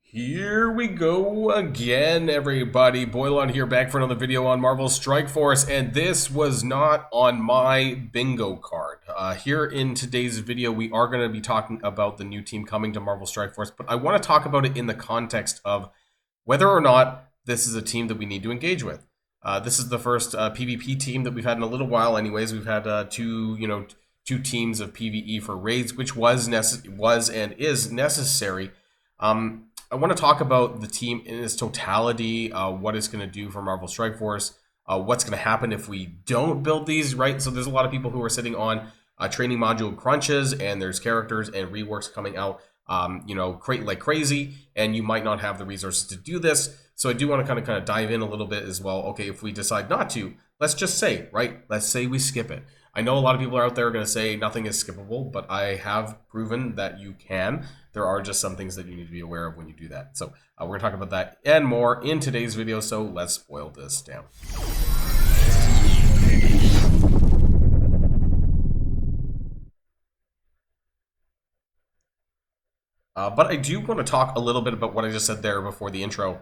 Here we go again, everybody. Boilon here, back for another video on Marvel Strike Force, and this was not on my bingo card. Here in today's video, we are going to be talking about the new team coming to Marvel Strike Force, but I want to talk about it in the context of whether or not this is a team that we need to engage with. This is the first PvP team that we've had in a little while. Anyways, we've had two teams of PvE for raids, which was and is necessary. I want to talk about the team in its totality, what it's going to do for Marvel Strike Force, what's going to happen if we don't build these, right? So there's a lot of people who are sitting on training module crunches, and there's characters and reworks coming out, like crazy, and you might not have the resources to do this. So I do want to kind of dive in a little bit as well. Okay, if we decide not to, let's just say, right? Let's say we skip it. I know a lot of people are out there going to say nothing is skippable, but I have proven that you can. There are just some things that you need to be aware of when you do that. So we're going to talk about that and more in today's video, so let's boil this down. But I do want to talk a little bit about what I just said there before the intro,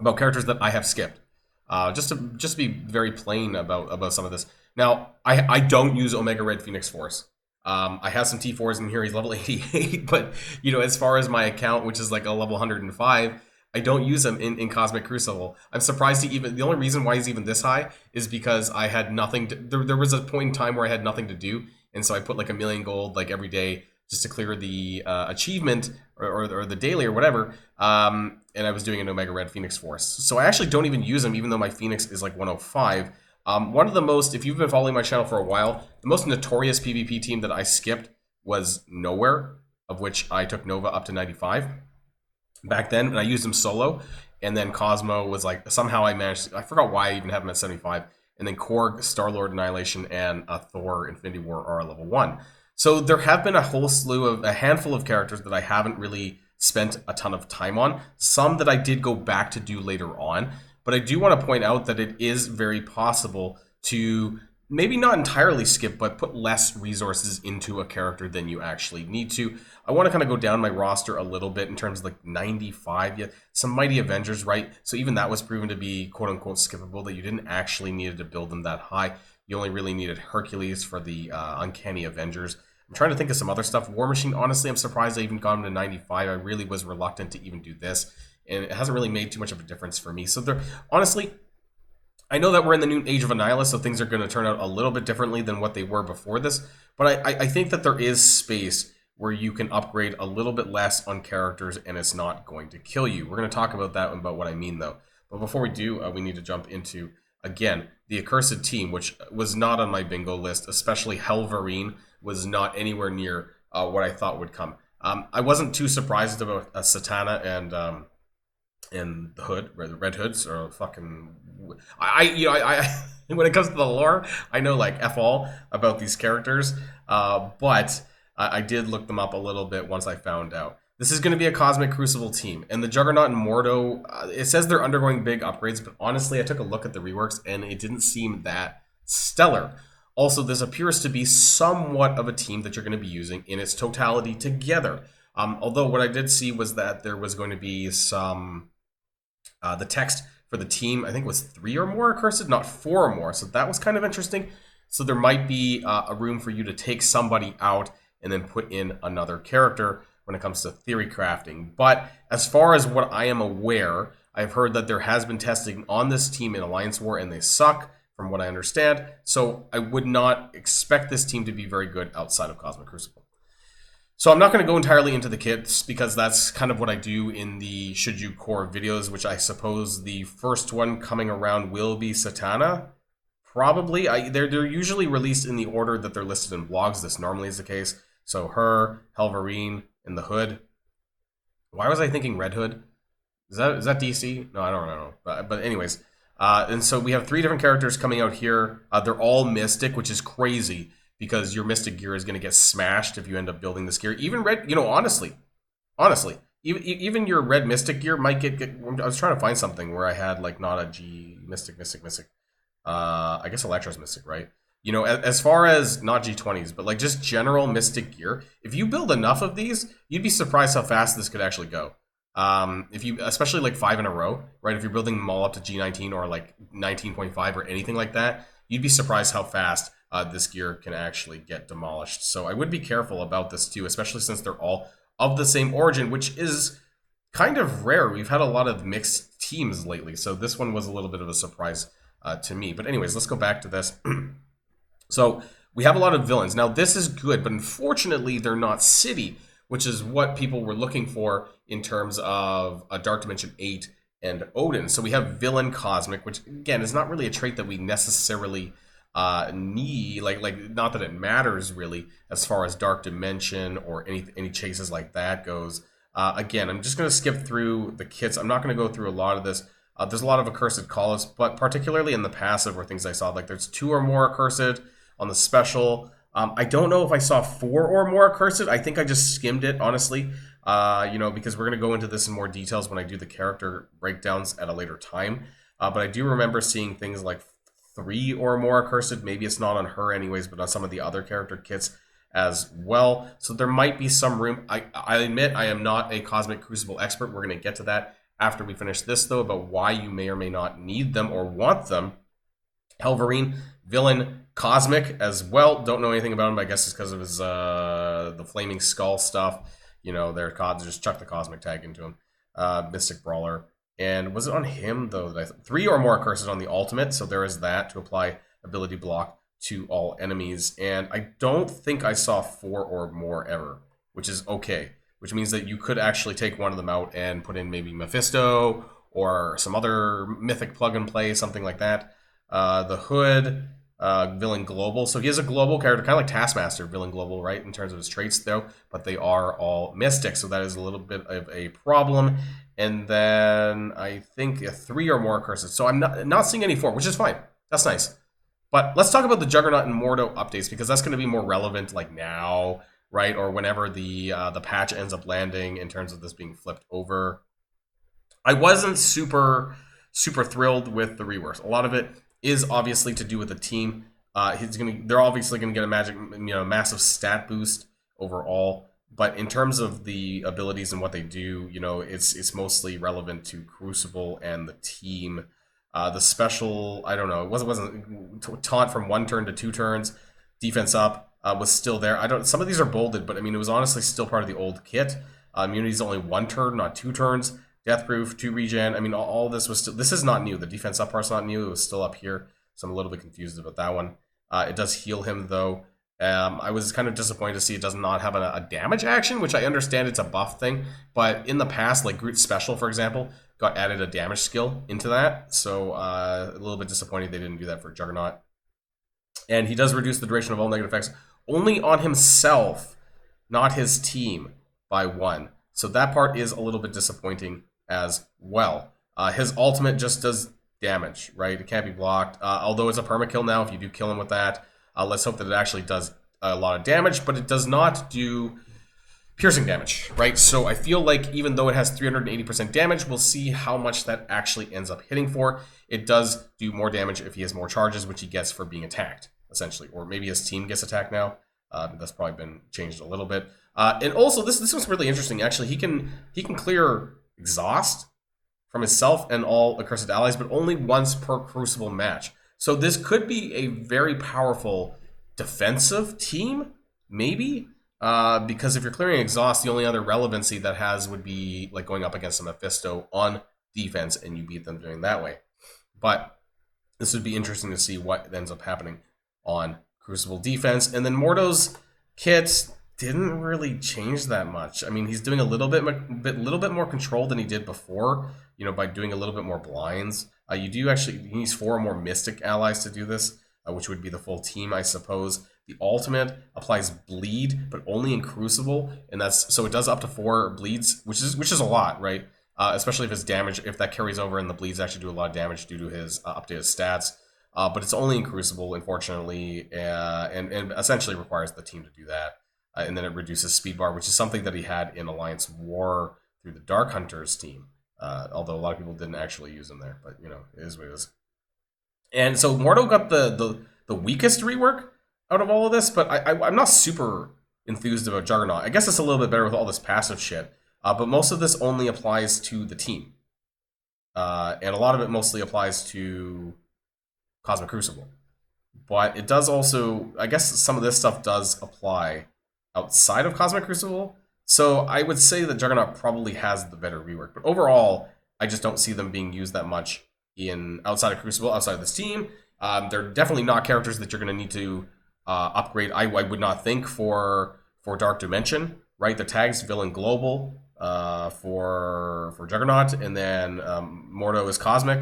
about characters that I have skipped. Just to be very plain about some of this. Now, I don't use Omega Red Phoenix Force. I have some T4s in here. He's level 88, but as far as my account, which is like a level 105, I don't use him in Cosmic Crucible. I'm surprised the only reason why he's even this high is because I had nothing to, there was a point in time where I had nothing to do, and so I put like 1,000,000 gold like every day just to clear the achievement or the daily or whatever, and I was doing an Omega Red Phoenix Force. So I actually don't even use him, even though my Phoenix is like 105. One of the most, if you've been following my channel for a while, the most notorious PvP team that I skipped was Nowhere, of which I took Nova up to 95 back then, and I used him solo. And then Cosmo was like, somehow I managed, I forgot why I even have him at 75. And then Korg, Star-Lord Annihilation, and Thor Infinity War are level 1. So there have been a handful of characters that I haven't really spent a ton of time on. Some that I did go back to do later on. But I do want to point out that it is very possible to maybe not entirely skip, but put less resources into a character than you actually need to. I want to kind of go down my roster a little bit in terms of like 95. Yeah, some Mighty Avengers, right? So even that was proven to be quote-unquote skippable, that you didn't actually need to build them that high. You only really needed Hercules for the Uncanny Avengers. I'm trying to think of some other stuff. War Machine, honestly, I'm surprised I even got him to 95. I really was reluctant to even do this, and it hasn't really made too much of a difference for me. So there, honestly, I know that we're in the new age of Annihilus, so things are going to turn out a little bit differently than what they were before this, but I think that there is space where you can upgrade a little bit less on characters and it's not going to kill you. We're going to talk about that and about what I mean, though. But before we do, we need to jump into, again, the Accursed team, which was not on my bingo list, especially Helverine was not anywhere near what I thought would come. I wasn't too surprised about Satana and the Hood, or the Red Hoods, or fucking... I when it comes to the lore, I know like F all about these characters, but I did look them up a little bit once I found out. This is going to be a Cosmic Crucible team, and the Juggernaut and Mordo, it says they're undergoing big upgrades, but honestly, I took a look at the reworks, and it didn't seem that stellar. Also, this appears to be somewhat of a team that you're going to be using in its totality together. Although what I did see was that there was going to be some... the text for the team, I think, was 3 or more Accursed, not 4 or more. So that was kind of interesting. So there might be a room for you to take somebody out and then put in another character when it comes to theory crafting. But as far as what I am aware, I've heard that there has been testing on this team in Alliance War, and they suck, from what I understand. So I would not expect this team to be very good outside of Cosmic Crucible. So I'm not going to go entirely into the kits, because that's kind of what I do in the Should You Core videos, which I suppose the first one coming around will be Satana. Probably. They're usually released in the order that they're listed in blogs. This normally is the case. So her, Helverine, and the Hood. Why was I thinking Red Hood? Is that DC? No, I don't know. But anyways. And so we have 3 different characters coming out here. They're all Mystic, which is crazy, because your Mystic gear is going to get smashed if you end up building this gear. Even red, honestly, even your red Mystic gear might get. I was trying to find something where I had like not a G Mystic. I guess Electro's Mystic, right? As far as not G20s, but like just general Mystic gear. If you build enough of these, you'd be surprised how fast this could actually go. If you, especially like 5 in a row, right? If you're building them all up to G19 or like 19.5 or anything like that, you'd be surprised how fast this gear can actually get demolished. So I would be careful about this too, especially since they're all of the same origin, which is kind of rare. We've had a lot of mixed teams lately, so this one was a little bit of a surprise to me. But anyways, let's go back to this. So we have a lot of villains. Now this is good, but unfortunately they're not city, which is what people were looking for in terms of a Dark Dimension 8 and Odin. So we have villain cosmic, which again is not really a trait that we necessarily need, like not that it matters really as far as Dark Dimension or any chases like that goes. Again, I'm just going to skip through the kits. I'm not going to go through a lot of this. There's a lot of Accursed callouts, but particularly in the passive or things I saw, like there's 2 or more Accursed on the special. I don't know if I saw 4 or more Accursed. I think I just skimmed it, honestly, because we're going to go into this in more details when I do the character breakdowns at a later time. But I do remember seeing things like 3 or more Accursed. Maybe it's not on her anyways, but on some of the other character kits as well. So there might be some room. I admit I am not a Cosmic Crucible expert. We're going to get to that after we finish this, though, about why you may or may not need them or want them. Helverine, villain, Cosmic as well. Don't know anything about him, but I guess it's because of his the Flaming Skull stuff. You know, they're just chuck the Cosmic tag into him. Mystic Brawler. And was it on him, though? That 3 or more Accursed on the ultimate, so there is that to apply ability block to all enemies. And I don't think I saw 4 or more ever, which is okay. Which means that you could actually take one of them out and put in maybe Mephisto or some other mythic plug-and-play, something like that. The Hood, villain global. So he is a global character, kind of like Taskmaster, villain global, right, in terms of his traits, though. But they are all mystic, so that is a little bit of a problem. And then I think 3 or more Accursed. So I'm not seeing any 4, which is fine. That's nice. But let's talk about the Juggernaut and Mordo updates, because that's going to be more relevant like now, right? Or whenever the patch ends up landing in terms of this being flipped over. I wasn't super thrilled with the reworks. A lot of it is obviously to do with the team. They're obviously going to get a massive stat boost overall. But in terms of the abilities and what they do, it's mostly relevant to Crucible and the team. The special, I don't know, it wasn't taunt from 1 turn to 2 turns, defense up was still there. Some of these are bolded, but I mean it was honestly still part of the old kit. Immunity is only 1 turn, not 2 turns. Death proof, 2 regen. I mean all this was still. This is not new. The defense up part's not new. It was still up here, so I'm a little bit confused about that one. It does heal him though. I was kind of disappointed to see it does not have a damage action, which I understand it's a buff thing, but in the past, like Groot's special, for example, got added a damage skill into that, so a little bit disappointed they didn't do that for Juggernaut. And he does reduce the duration of all negative effects only on himself, not his team, by 1. So that part is a little bit disappointing as well. His ultimate just does damage, right? It can't be blocked, although it's a permakill now if you do kill him with that. Let's hope that it actually does a lot of damage, but it does not do piercing damage, right? So I feel like even though it has 380% damage, we'll see how much that actually ends up hitting for. It does do more damage if he has more charges, which he gets for being attacked, essentially. Or maybe his team gets attacked now. That's probably been changed a little bit. And also, this was really interesting, actually. He can clear exhaust from himself and all Accursed allies, but only once per Crucible match. So this could be a very powerful defensive team, maybe, because if you're clearing exhaust, the only other relevancy that has would be like going up against a Mephisto on defense, and you beat them doing that way. But this would be interesting to see what ends up happening on Crucible defense. And then Mordo's kits didn't really change that much. I mean, he's doing a little bit more control than he did before, by doing a little bit more blinds. You do actually, he needs 4 or more Mystic allies to do this, which would be the full team, I suppose. The ultimate applies bleed, but only in Crucible, and so it does up to 4 bleeds, which is a lot, right? Especially if his damage, if that carries over and the bleeds actually do a lot of damage due to his updated stats. But it's only in Crucible, unfortunately, and essentially requires the team to do that. And then it reduces speed bar, which is something that he had in Alliance War through the Dark Hunters team. Although a lot of people didn't actually use him there, but it is what it is. And so Mordo got the weakest rework out of all of this, but I'm not super enthused about Juggernaut. I guess it's a little bit better with all this passive shit. but most of this only applies to the team. And a lot of it mostly applies to Cosmic Crucible. But it does also, I guess some of this stuff does apply outside of Cosmic Crucible. So I would say that Juggernaut probably has the better rework. But overall, I just don't see them being used that much in outside of Crucible, outside of this team. They're definitely not characters that you're going to need to upgrade. I would not think for Dark Dimension, right? The tags Villain Global for Juggernaut, and then Mordo is Cosmic,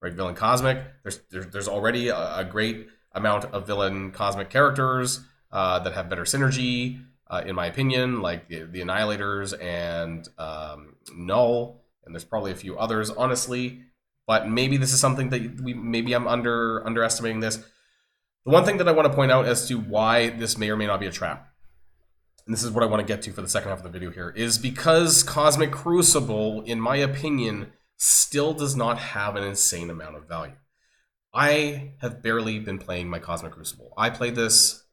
right? Villain Cosmic. There's already a great amount of Villain Cosmic characters that have better synergy, in my opinion, like the Annihilators and Null, and there's probably a few others, honestly. But maybe this is something that maybe I'm underestimating this. The one thing that I want to point out as to why this may or may not be a trap, and this is what I want to get to for the second half of the video here, is because Cosmic Crucible, in my opinion, still does not have an insane amount of value. I have barely been playing my Cosmic Crucible. I play this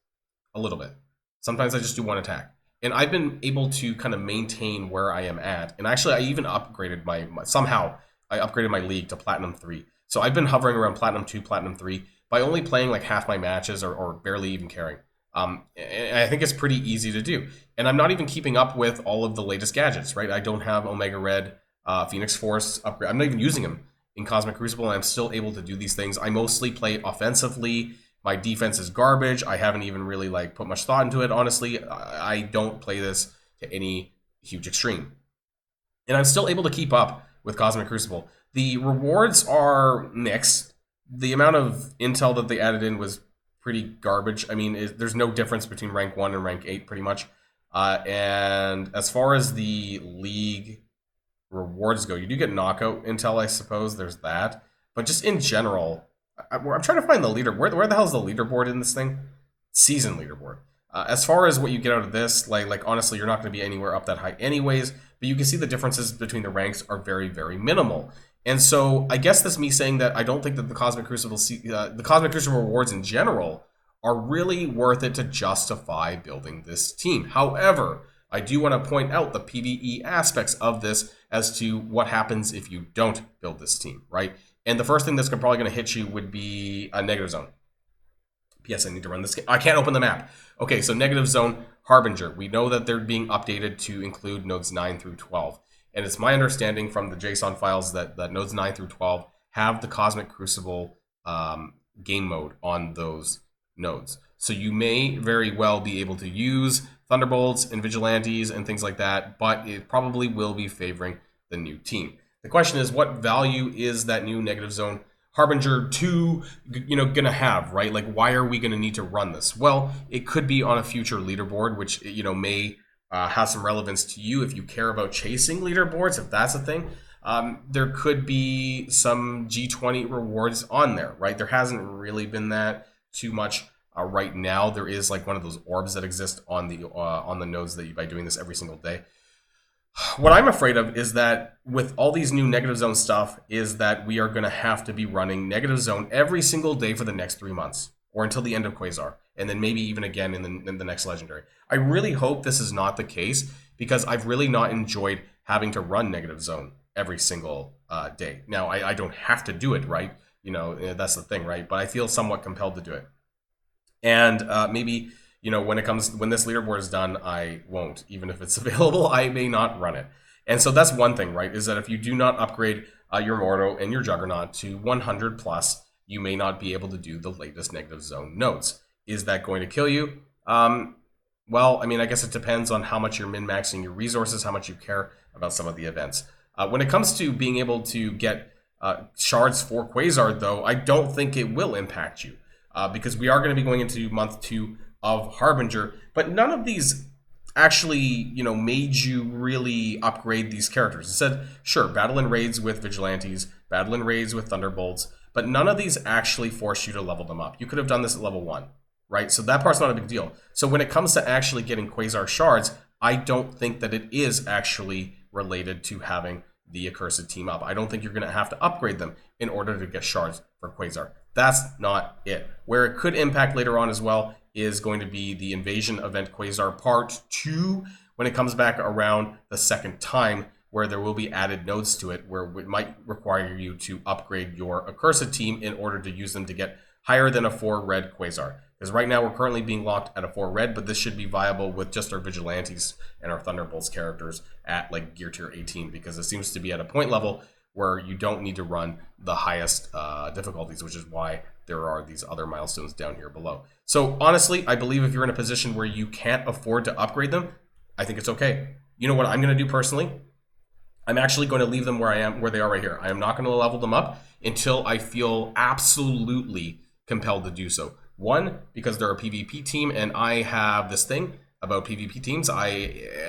a little bit. Sometimes I just do one attack. And I've been able to kind of maintain where I am at. And actually, I even upgraded somehow, I upgraded my league to Platinum 3. So I've been hovering around Platinum 2, Platinum 3 by only playing like half my matches or barely even caring. And I think it's pretty easy to do. And I'm not even keeping up with all of the latest gadgets, right? I don't have Omega Red, Phoenix Force upgrade. I'm not even using them in Cosmic Crucible, and I'm still able to do these things. I mostly play offensively. My defense is garbage. I haven't even really like put much thought into it, honestly. I don't play this to any huge extreme. And I'm still able to keep up with Cosmic Crucible. The rewards are mixed. The amount of intel that they added in was pretty garbage. I mean, there's no difference between rank 1 and rank 8 pretty much. And as far as the league rewards go, you do get knockout intel, I suppose. There's that. But just in general, I'm trying to find the leader. Where the hell is the leaderboard in this thing? Season leaderboard. As far as what you get out of this, like honestly, you're not going to be anywhere up that high anyways. But you can see the differences between the ranks are very, very minimal. And so I guess that's me saying that I don't think that the Cosmic Crucible rewards in general are really worth it to justify building this team. However, I do want to point out the PvE aspects of this as to what happens if you don't build this team, right? And the first thing that's probably going to hit you would be a negative zone. Yes, I need to run this game. I can't open the map. Okay, so negative zone, Harbinger. We know that they're being updated to include nodes 9 through 12. And it's my understanding from the JSON files that nodes 9 through 12 have the Cosmic Crucible game mode on those nodes. So you may very well be able to use Thunderbolts and Vigilantes and things like that, but it probably will be favoring the new team. The question is, what value is that new negative zone Harbinger 2 gonna have, right? Like, why are we gonna need to run this? Well, it could be on a future leaderboard, which may have some relevance to you if you care about chasing leaderboards, if that's a thing. There could be some G20 rewards on there, right? There hasn't really been that too much right now. There is like one of those orbs that exist on the nodes that by doing this every single day. What I'm afraid of is that with all these new negative zone stuff is that we are going to have to be running negative zone every single day for the next 3 months or until the end of Quasar, and then maybe even again in the next legendary. I really hope this is not the case because I've really not enjoyed having to run negative zone every single day. Now, I don't have to do it, right? That's the thing, right? But I feel somewhat compelled to do it. And maybe when this leaderboard is done, I won't. Even if it's available, I may not run it. And so that's one thing, right? Is that if you do not upgrade your Mordo and your Juggernaut to 100 plus, you may not be able to do the latest negative zone nodes. Is that going to kill you? Well, I mean, I guess it depends on how much you're min-maxing your resources, how much you care about some of the events. When it comes to being able to get shards for Quasar, though, I don't think it will impact you. Because we are going to be going into month 2 of Harbinger, but none of these actually, made you really upgrade these characters. It said, sure, battle in raids with Vigilantes, battle in raids with Thunderbolts, but none of these actually force you to level them up. You could have done this at level 1, right? So that part's not a big deal. So when it comes to actually getting Quasar shards, I don't think that it is actually related to having the Accursed team up. I don't think you're going to have to upgrade them in order to get shards for Quasar. That's not it. Where it could impact later on as well is going to be the Invasion Event Quasar Part 2, when it comes back around the second time, where there will be added nodes to it, where it might require you to upgrade your Accursed team in order to use them to get higher than a 4 red Quasar. Because right now we're currently being locked at a 4 red, but this should be viable with just our Vigilantes and our Thunderbolts characters at like gear tier 18, because it seems to be at a point level where you don't need to run the highest difficulties, which is why there are these other milestones down here below. So honestly, I believe if you're in a position where you can't afford to upgrade them, I think it's okay. You know what I'm going to do personally? I'm actually going to leave them where they are right here. I am not going to level them up until I feel absolutely compelled to do so. One, because they're a PvP team, and I have this thing about PvP teams. I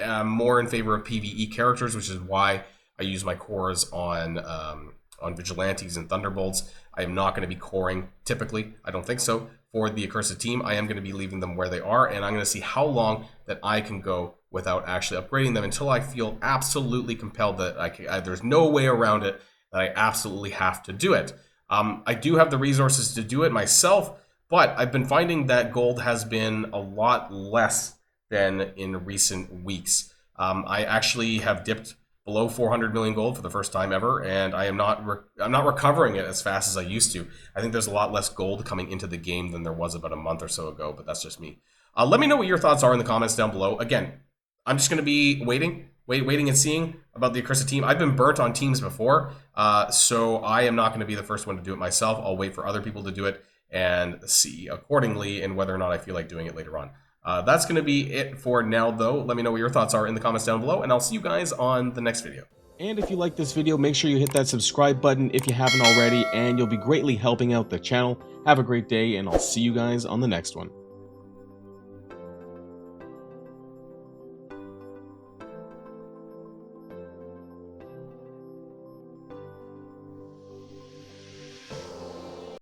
am more in favor of PvE characters, which is why I use my cores on Vigilantes and Thunderbolts. I am not going to be coring, typically. I don't think so. For the Accursed team, I am going to be leaving them where they are, and I'm going to see how long that I can go without actually upgrading them until I feel absolutely compelled that there's no way around it, that I absolutely have to do it. I do have the resources to do it myself, but I've been finding that gold has been a lot less than in recent weeks. I actually have dipped below 400 million gold for the first time ever, and I'm not recovering it as fast as I used to. I think there's a lot less gold coming into the game than there was about a month or so ago, but that's just me. Let me know what your thoughts are in the comments down below. Again, I'm just going to be waiting and seeing about the Accursed team. I've been burnt on teams before, so I am not going to be the first one to do it myself. I'll wait for other people to do it and see accordingly and whether or not I feel like doing it later on. That's going to be it for now, though. Let me know what your thoughts are in the comments down below, and I'll see you guys on the next video. And if you like this video, make sure you hit that subscribe button if you haven't already, and you'll be greatly helping out the channel. Have a great day, and I'll see you guys on the next one.